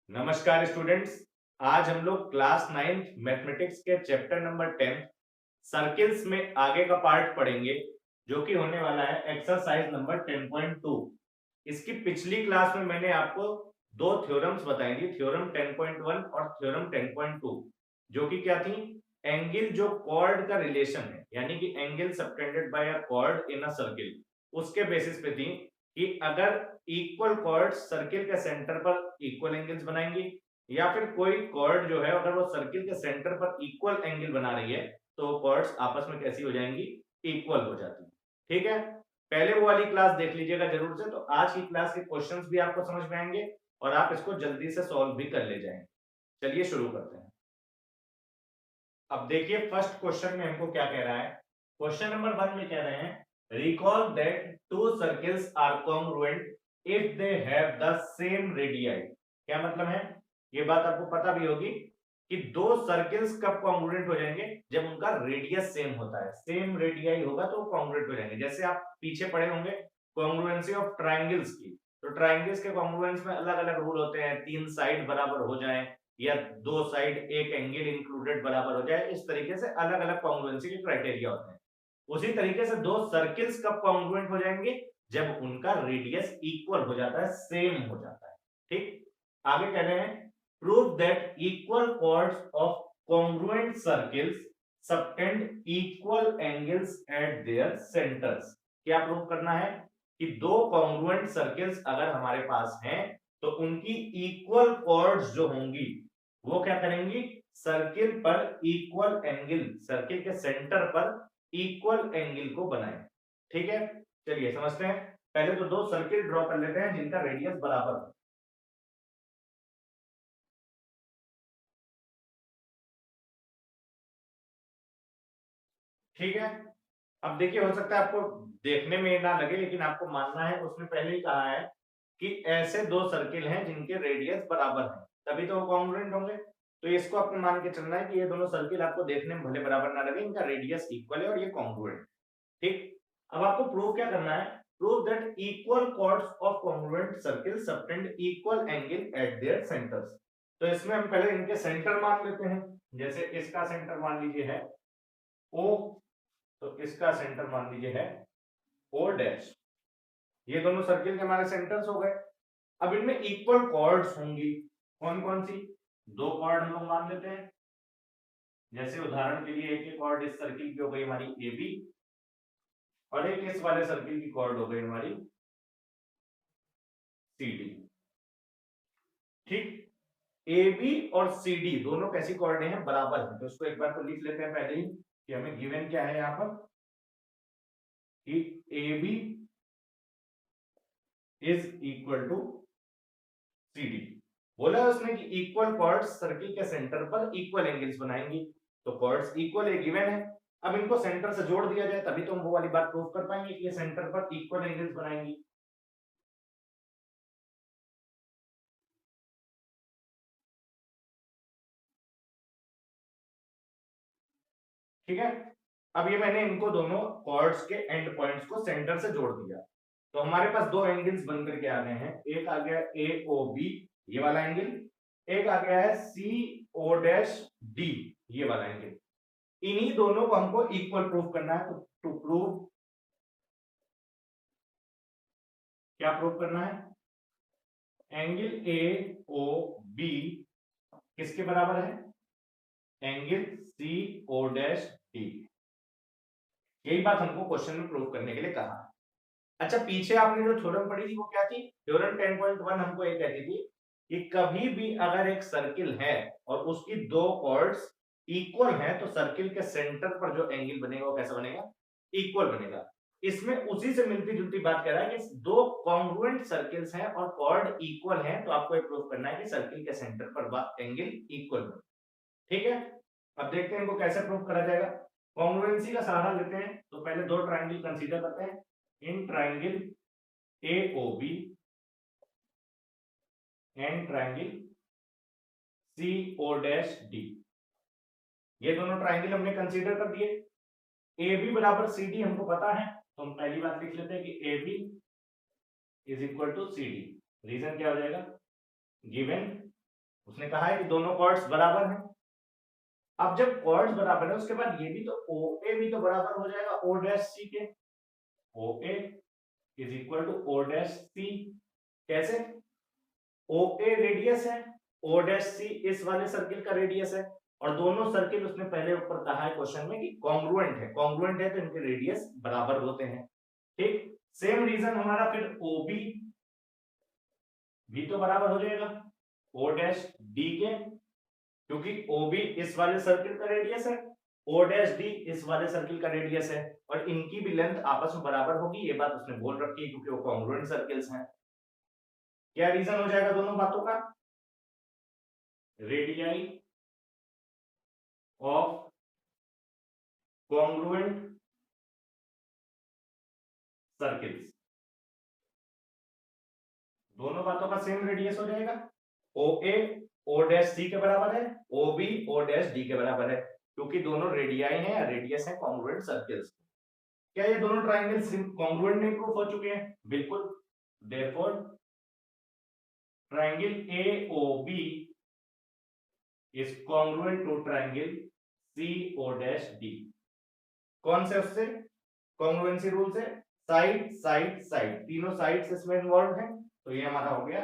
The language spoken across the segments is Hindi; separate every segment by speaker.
Speaker 1: नमस्कार स्टूडेंट्स। आज हम लोग क्लास 9th मैथमेटिक्स के चैप्टर नंबर 10 सर्किल्स में आगे का पार्ट पढ़ेंगे, जो कि होने वाला है एक्सरसाइज नंबर 10.2। इसकी पिछली क्लास में मैंने आपको दो थ्योरम्स बताई थी, थ्योरम 10.1 और थ्योरम 10.2, जो कि क्या थी? एंगल जो कॉर्ड का रिलेशन है, यानी कि एंगल सबटेंडेड बाय अ कॉर्ड इन अ सर्किल, उसके बेसिस पे थी कि अगर इक्वल कॉर्ड्स सर्किल के सेंटर पर इक्वल एंगल्स बनाएंगे, या फिर कोई कॉर्ड जो है अगर वो सर्किल के सेंटर पर इक्वल एंगल बना रही है तो वो कॉर्ड्स आपस में कैसी हो जाएंगी? इक्वल हो जाती है। ठीक है, पहले वो वाली क्लास देख लीजिएगा जरूर से। तो आज की क्लास के क्वेश्चंस भी आपको समझ में आएंगे और आप इसको जल्दी से सॉल्व भी कर ले जाएंगे। चलिए शुरू करते हैं। अब देखिए फर्स्ट क्वेश्चन में हमको क्या कह रहा है। क्वेश्चन नंबर 1 में कह रहे हैं recall that two circles are congruent if they have the same radii. क्या मतलब है? ये बात आपको पता भी होगी कि दो सर्किल्स कब कॉन्ग्रुएंट हो जाएंगे? जब उनका रेडियस सेम होता है, सेम रेडियाई होगा तो कॉन्ग्रुएंट हो जाएंगे। जैसे आप पीछे पढ़े होंगे कॉन्ग्रुएंसी ऑफ ट्राइंगल्स की, तो ट्राइंगल्स के कॉन्ग्रुएंस में अलग अलग रूल होते हैं, तीन साइड बराबर हो जाए या दो साइड एक एंगल इंक्लूडेड बराबर हो जाए, इस तरीके से अलग अलग कॉन्ग्रुएंसी के क्राइटेरिया होते हैं। उसी तरीके से दो सर्किल्स कब कॉन्ग्रुएंट हो जाएंगे? जब उनका रेडियस इक्वल हो जाता है, सेम हो जाता है। ठीक, आगे कह रहे हैं prove that equal chords of congruent circles subtend equal angles at their centres. क्या प्रूव करना है? कि दो कॉन्ग्रुएंट सर्किल्स अगर हमारे पास हैं तो उनकी इक्वल कॉर्ड्स जो होंगी वो क्या करेंगी? सर्किल पर इक्वल एंगल, सर्किल के सेंटर पर इक्वल एंगल को बनाए। ठीक है, चलिए समझते हैं। पहले तो दो सर्किल ड्रॉ कर लेते हैं जिनका रेडियस बराबर हो। ठीक है, अब देखिए हो सकता है आपको देखने में ना लगे, लेकिन आपको मानना है, उसने पहले ही कहा है कि ऐसे दो सर्किल हैं जिनके रेडियस बराबर हैं, तभी तो वो कॉन्ग्रुएंट होंगे। तो इसको आपको मान के चलना है कि ये दोनों सर्किल आपको देखने में भले बराबर ना लगे, इनका रेडियस इक्वल है और ये कॉन्ग्रुएंट। ठीक, अब आपको प्रूव क्या करना है? Prove that equal chords of congruent circle subtend equal angle at their centres. तो इसमें हम पहले इनके सेंटर मान लेते हैं। जैसे इसका सेंटर मान लीजिए है O, तो इसका सेंटर मान लीजिए है O डैश। ये दोनों सर्किल के हमारे सेंटर्स हो गए। अब इनमें इक्वल कॉर्ड्स होंगी, कौन कौन सी? दो कॉर्ड हम लोग मान लेते हैं। जैसे उदाहरण के लिए एक कॉर्ड इस सर्किल की हो गई हमारी ए बी, और एक इस वाले सर्किल की कॉर्ड हो गई हमारी सी डी। ठीक, ए बी और सी डी दोनों कैसी कॉर्ड हैं? बराबर है। तो इसको एक बार तो लिख लेते हैं पहले ही कि हमें गिवन क्या है यहाँ पर, कि A B is equal to C D. बोला है उसने कि इक्वल कॉर्ड्स सर्किल के सेंटर पर इक्वल एंगल्स बनाएंगी। तो कॉर्ड्स इक्वल है, गिवन है। अब इनको सेंटर से जोड़ दिया जाए तभी तो हम वो वाली बात प्रूव कर पाएंगे कि ये सेंटर पर इक्वल एंगल्स बनाएंगी। ठीक है, अब ये मैंने इनको दोनों कॉर्ड्स के एंड पॉइंट्स को सेंटर से जोड़ दिया, तो हमारे पास दो एंगल्स बनकर के आ गए हैं। एक आ गया ए ओ बी, ये वाला एंगल। एक आ गया है सी ओ डैश डी, ये वाला एंगल। इन्हीं दोनों को हमको इक्वल प्रूफ करना है। तो टू प्रूव, क्या प्रूफ करना है? एंगल ए ओ बी किसके बराबर है? Angle C O dash D. यही बात हमको क्वेश्चन में प्रूव करने के लिए कहा। अच्छा, पीछे आपने जो थ्योरम पढ़ी थी वो क्या थी? थ्योरम 10.1 हमको ये कहती थी कि कभी भी अगर एक सर्किल है और उसकी दो कॉर्ड्स इक्वल हैं तो सर्किल के सेंटर पर जो एंगल बनेगा वो कैसा बनेगा? इक्वल बनेगा। इसमें उसी से मिलती जुलती बात कह रहा है कि दो कॉन्ग्रुएंट सर्किल्स हैं और कॉर्ड इक्वल हैं, तो आपको ये प्रूव करना है कि सर्किल के सेंटर पर एंगल इक्वल बने। ठीक है, अब देखते हैं इनको कैसे प्रूव करा जाएगा। कॉन्ग्रुएंसी का सहारा लेते हैं, तो पहले दो ट्रायंगल कंसीडर करते हैं। In triangle AOB and triangle CO'D, ये दोनों ट्रायंगल हमने कंसीडर कर दिए। AB बराबर CD हमको पता है, तो हम पहली बात लिख लेते हैं कि AB is equal to CD। Reason क्या हो जाएगा? गिवन उसने कहा है कि दोनों कॉर्ड्स बराबर हैं। अब जब कॉर्ड्स बराबर है उसके बाद ये भी तो OA भी तो बराबर हो जाएगा O डैश C के। OA is equal to O dash C। कैसे? OA रेडियस है, O डैश C इस वाले सर्किल का रेडियस है, और दोनों सर्किल उसने पहले ऊपर कहा है क्वेश्चन में कि कॉन्ग्रुएंट है। कॉन्ग्रुएंट है तो इनके रेडियस बराबर होते हैं। ठीक, सेम रीजन हमारा फिर OB भी तो बराबर हो जाएगा O डैश D के, क्योंकि OB इस वाले सर्किल का रेडियस है, O डैश D इस वाले सर्किल का रेडियस है, और इनकी भी लेंथ आपस में बराबर होगी। ये बात उसने बोल रखी है क्योंकि वो कॉन्ग्रुएंट सर्किल्स हैं। क्या रीजन हो जाएगा दोनों बातों का? रेडियाई ऑफ कॉन्ग्रुएंट सर्किल्स, दोनों बातों का सेम रेडियस हो जाएगा। OA O डैश C के बराबर है, OB O डैश D के बराबर है, क्योंकि दोनों रेडियाई हैं या रेडियस है कॉन्ग्रुएंट सर्किल्स। क्या ये दोनों ट्रायंगल्स कॉन्ग्रुएंट नहीं प्रूफ हो चुके हैं? बिल्कुल। Therefore triangle AOB is congruent to triangle CO'D। कौन से? उससे कॉन्ग्रुएंसी रूल से, साइड साइड साइड, तीनों साइड्स इसमें इन्वॉल्व हैं, तो ये हमारा हो गया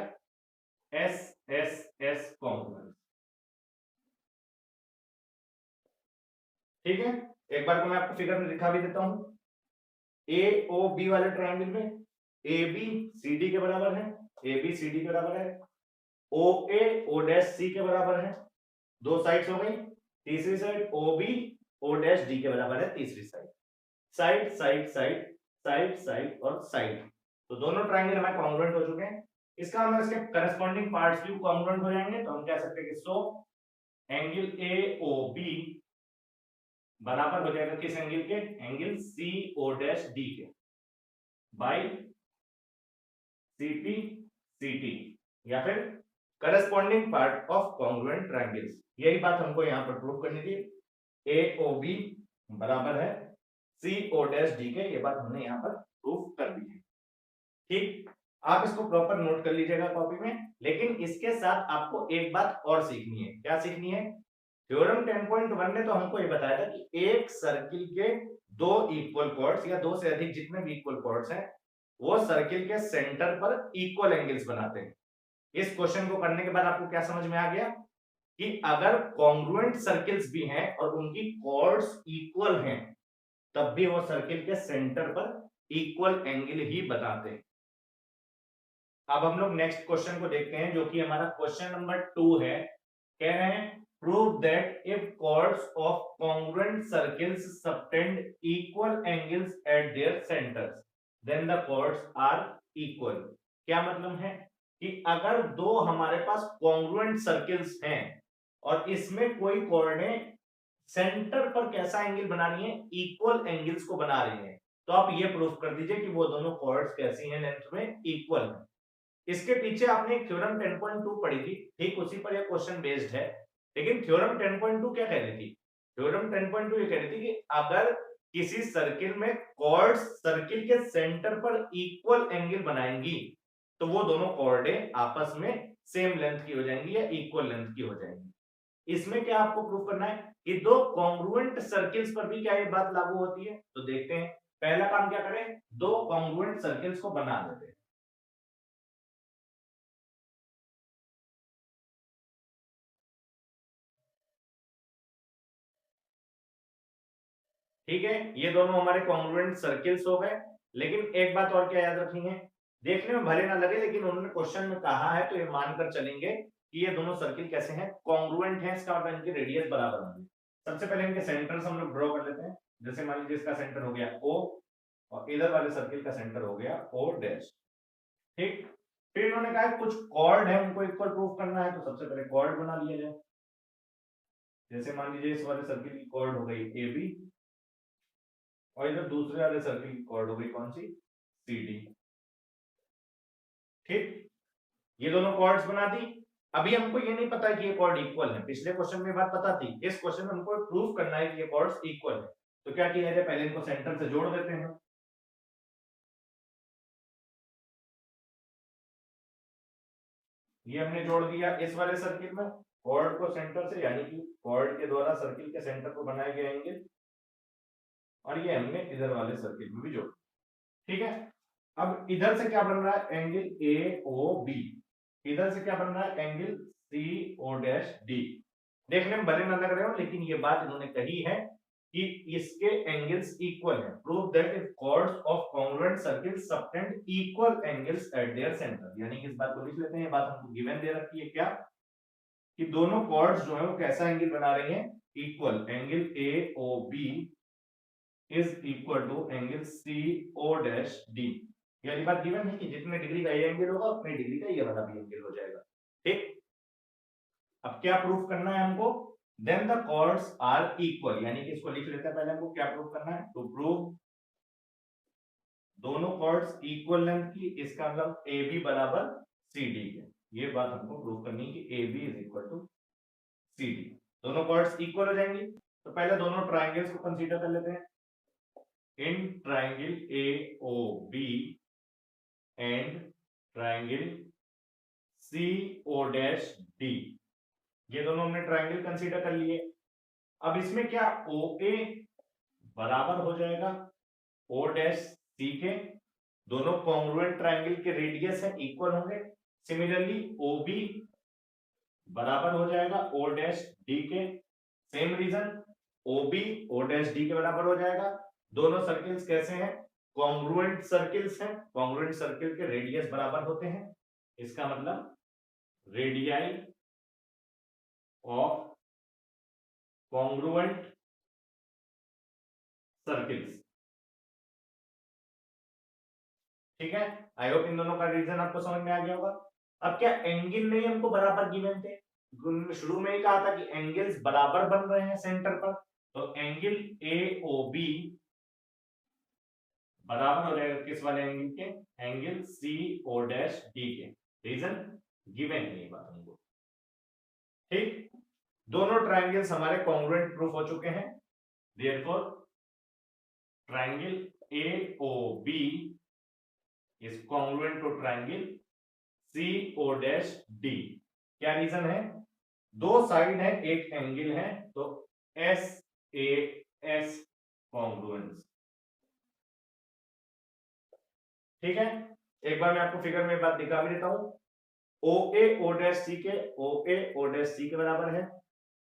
Speaker 1: SSS कॉन्ग्रुएंस। ठीक है, एक बार को मैं आपको फिगर में दिखा भी देता हूं। AOB वाले ट्रायंगल में AB CD के बराबर है, AB CD के बराबर है, OA O डैश C के बराबर है, दो साइड्स हो गई। तीसरी side OB O dash D के बराबर है, तीसरी side. Side side side side side और साइड, तो दोनों ट्रायंगल हमारे कॉन्ग्रुएंट हो चुके हैं। इसका मतलब इसके करस्पॉन्डिंग पार्ट्स भी कॉन्ग्रुएंट हो जाएंगे, तो हम कह सकते हैं कि सो एंगल AOB बराबर हो जाएगा किस एंगल के? एंगल CO'D के बाई CP CT, या फिर corresponding part of congruent triangles. यही बात हमको यहां पर प्रूव करनी थी। AOB बराबर है CO'D के, ये बात हमने यहां पर प्रूव कर दी है। ठीक, आप इसको प्रॉपर नोट कर लीजिएगा कॉपी में, लेकिन इसके साथ आपको एक बात और सीखनी है। क्या सीखनी है? थ्योरम 10.1 ने तो हमको ये बताया था कि एक सर्किल के दो इक्वल कॉर्ड्स या दो से अधिक जितने भी इक्वल कॉर्ड्स हैं वो सर्किल के सेंटर पर इक्वल एंगल्स बनाते हैं। इस क्वेश्चन को करने के बाद आपको क्या समझ में आ गया कि अगर कॉन्ग्रुएंट सर्किल्स भी हैं और उनकी कॉर्ड्स इक्वल हैं तब भी वो सर्किल के सेंटर पर इक्वल एंगल ही बनाते हैं। अब हम लोग नेक्स्ट क्वेश्चन को देखते हैं, जो कि हमारा क्वेश्चन नंबर 2 है। कह रहे हैं prove that if chords of congruent circles subtend equal angles at their centers then the chords are equal। क्या मतलब है कि अगर दो हमारे पास congruent circles हैं और इसमें कोई chord ने सेंटर पर कैसा एंगल बना रही है? इक्वल एंगल्स को बना रही है, तो आप ये प्रूफ कर दीजिए कि वो दोनों कॉर्ड्स कैसी हैं, लेंथ में इक्वल है। इसके पीछे आपने एक थ्योरम 10.2 पढ़ी थी, ठीक उसी पर यह क्वेश्चन बेस्ड है। लेकिन थ्योरम 10.2 क्या कह रही थी? थ्योरम 10.2 ये कह रही थी कि अगर किसी सर्किल में कॉर्ड्स सर्किल के सेंटर पर इक्वल एंगल बनाएंगी तो वो दोनों कॉर्डें आपस में सेम लेंथ की हो जाएंगी या इक्वल लेंथ की हो जाएंगी। इसमें क्या आपको प्रूव करना है कि दो कॉन्ग्रुएंट सर्किल्स पर भी क्या ये बात लागू होती है? तो देखते हैं। पहला काम क्या करें, दो कॉन्ग्रुएंट सर्किल्स को बना देते हैं। ठीक है, ये दोनों हमारे कॉन्ग्रुएंट सर्किल्स हो गए। लेकिन एक बात और क्या याद रखनी है, देखने में भले ना लगे लेकिन उन्होंने क्वेश्चन में कहा है तो ये मानकर चलेंगे कि ये दोनों सर्किल कैसे हैं? कॉन्ग्रुएंट हैं। इसका मतलब इनके रेडियस बराबर होंगे। सबसे पहले इनके सेंटर्स हम लोग ड्रॉ कर लेते हैं। जैसे मान लीजिए इसका सेंटर हो गया O और इधर वाले सर्किल का सेंटर हो गया O डैश। ठीक, फिर इन्होंने कहा कुछ कॉर्ड है उनको इक्वल प्रूफ करना है, तो सबसे पहले कॉर्ड बना लिया जाए। जैसे मान लीजिए इस वाले सर्किल की कॉर्ड हो गई AB और इधर दूसरे वाले सर्किल की कॉर्ड हो गई कौन सी? CD। ठीक, ये दोनों कॉर्ड्स बना दी। अभी हमको ये नहीं पता कि ये कॉर्ड इक्वल है, पिछले क्वेश्चन में बात पता थी। इस क्वेश्चन में हमको प्रूफ करना है कि ये कॉर्ड्स इक्वल है। तो क्या किया जाए, पहले इनको सेंटर से जोड़ देते हैं। ये हमने जोड़ दिया इस वाले सर्किल में, कॉर्ड को सेंटर से यानी कि कॉर्ड के द्वारा सर्किल के सेंटर को बनाया गया एंगल, और ये हमने इधर वाले सर्किल में भी जोड़, ठीक है। अब इधर से क्या बन रहा है, एंगल ए ओ बी, इधर से क्या बन रहा है, angle C O dash D. देखने में भले ना लग रहे हो, लेकिन ये बात इन्होंने कही है कि इसके एंगल्स इक्वल हैं। Prove that if chords of congruent circles subtend equal angles at their centre, यानी कि इस बात को लिख लेते हैं, ये बात हमको गिवन दे रखी है क्या, कि दोनों कॉर्ड्स जो है वो कैसा एंगल बना रही हैं, equal, angle A O B is equal to angle C O dash D. ये वाली बात गिवन है कि जितने डिग्री का ये एंगल होगा उतने डिग्री का ये वाला भी एंगल हो जाएगा, ठीक। अब क्या प्रूफ करना है हमको, then the chords are equal, यानी कि इसको लिख लेते हैं, पहले हमको क्या प्रूफ करना है, टू प्रूव दोनों कॉर्ड्स इक्वल लेंथ की, इसका मतलब ए बी बराबर सी डी के, ये बात हमको प्रूफ करनी है कि A B is equal to C D, दोनों कॉर्ड्स इक्वल हो जाएंगे। तो पहले दोनों ट्राइंगल्स को कंसीडर कर लेते हैं, in triangle A O B and triangle C O dash D, ये दोनों हमने ट्राइंगल कंसीडर कर लिए। अब इसमें क्या ओ ए बराबर हो जाएगा ओ डैश सी के, दोनों कॉन्ग्रुएंट ट्राइंगल के रेडियस है, इक्वल होंगे। सिमिलरली ओ बी बराबर हो जाएगा ओ डैश डी के, same reason O B O dash D के बराबर हो जाएगा। दोनों सर्किल्स कैसे हैं, कॉन्ग्रुएंट सर्किल्स हैं, कॉन्ग्रुएंट सर्किल के रेडियस बराबर होते हैं, इसका मतलब रेडियाई ऑफ कॉन्ग्रुएंट सर्किल्स, ठीक है। आई होप इन दोनों का रीजन आपको समझ में आ गया होगा। अब क्या एंगल नहीं हमको बराबर गिवन थे, शुरू में ही कहा था कि एंगल्स बराबर बन रहे हैं सेंटर पर, तो एंगल ए ओ बी बराबर हो जाएगा किस वाले एंगल के, angle C O dash D के, रीजन गिवन है ये बात हमको, ठीक। दोनों ट्राइंगल्स हमारे कॉन्ग्रुएंट प्रूफ हो चुके हैं, therefore triangle A O B is congruent to triangle C O dash D. क्या रीजन है, दो साइड है एक एंगल है, तो एस ए एस कॉन्ग्रुएंस, ठीक है। एक बार मैं आपको फिगर में बात दिखा भी देता हूं, ओ ए ओ डैश सी के, ओ ए ओ डैश सी के बराबर है,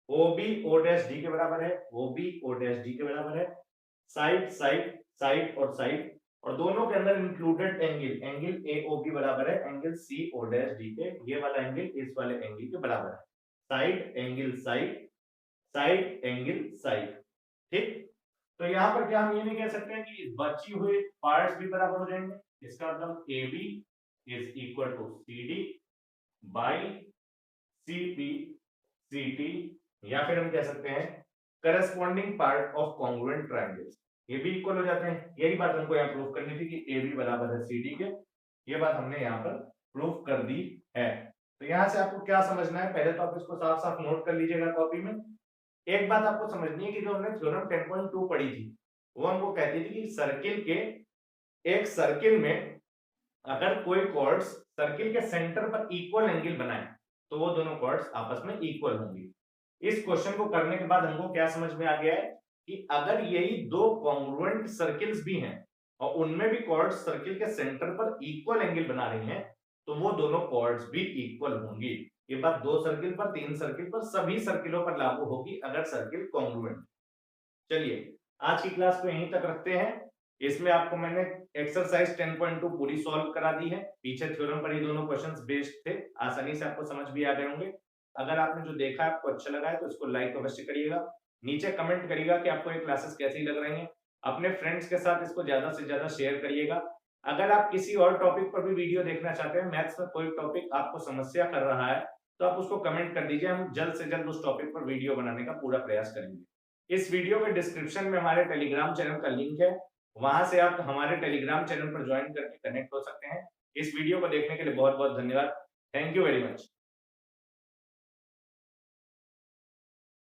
Speaker 1: O B O dash D के बराबर है, O B O dash D के बराबर है, साइड साइड साइड और साइड, और दोनों के अंदर included angle, angle A O B बराबर है angle C O dash D के, ये वाला एंगल इस वाले एंगल के बराबर है, side angle side, side angle side, ठीक। तो यहाँ पर क्या हम ये नहीं कह सकते हैं कि बची हुई पार्ट्स भी बराबर हो जाएंगे, इसका मतलब A B is equal to C D by C P C T, या फिर हम कह सकते हैं corresponding part of congruent triangles, ये भी इक्वल हो जाते हैं। यही बात हमको यहाँ प्रूफ करनी थी कि ए बी बराबर है सी डी के, ये बात हमने यहाँ पर प्रूफ कर दी है। तो यहाँ से आपको क्या समझना है, पहले तो आप इसको साफ साफ नोट कर लीजिएगा कॉपी में। एक बात आपको समझनी है कि जो हमने थ्योरम 10.2 पढ़ी थी, वो हमको कहती थी कि सर्किल के, एक सर्किल में अगर कोई कॉर्ड्स सर्किल के सेंटर पर इक्वल एंगल बनाए तो वो दोनों कॉर्ड्स आपस में इक्वल होंगे। इस क्वेश्चन को करने के बाद हमको क्या समझ में आ गया है कि अगर यही दो कॉन्ग्रुएंट सर्किल्स भी हैं और उनमें भी कॉर्ड्स सर्किल के सेंटर पर इक्वल एंगल बना रही हैं, तो वो दोनों कॉर्ड्स भी इक्वल होंगी। ये बात दो सर्किल पर, तीन सर्किल पर, सभी सर्किलों पर लागू होगी अगर सर्किल कॉन्ग्रुएंट। चलिए आज की क्लास को यहीं तक रखते हैं। इसमें आपको मैंने एक्सरसाइज 10.2 पूरी सॉल्व करा दी है, पीछे थ्योरम पर ही दोनों क्वेश्चंस बेस्ड थे, आसानी से आपको समझ भी आ गए होंगे। अगर आपने जो देखा है आपको अच्छा लगा है तो इसको लाइक अवश्य करिएगा, नीचे कमेंट करिएगा कि आपको ये क्लासेस कैसी लग रही हैं, अपने फ्रेंड्स के साथ इसको ज्यादा से ज्यादा शेयर करिएगा। अगर आप किसी और टॉपिक पर भी वीडियो देखना चाहते हैं, मैथ्स में कोई टॉपिक आपको समस्या कर रहा है, तो आप उसको कमेंट कर दीजिए, हम जल्द से जल्द उस टॉपिक पर वीडियो बनाने का पूरा प्रयास करेंगे। इस वीडियो के डिस्क्रिप्शन में हमारे टेलीग्राम चैनल का लिंक है, वहां से आप हमारे टेलीग्राम चैनल पर ज्वाइन करके कनेक्ट हो सकते हैं। इस वीडियो को देखने के लिए बहुत बहुत धन्यवाद। Thank you very much.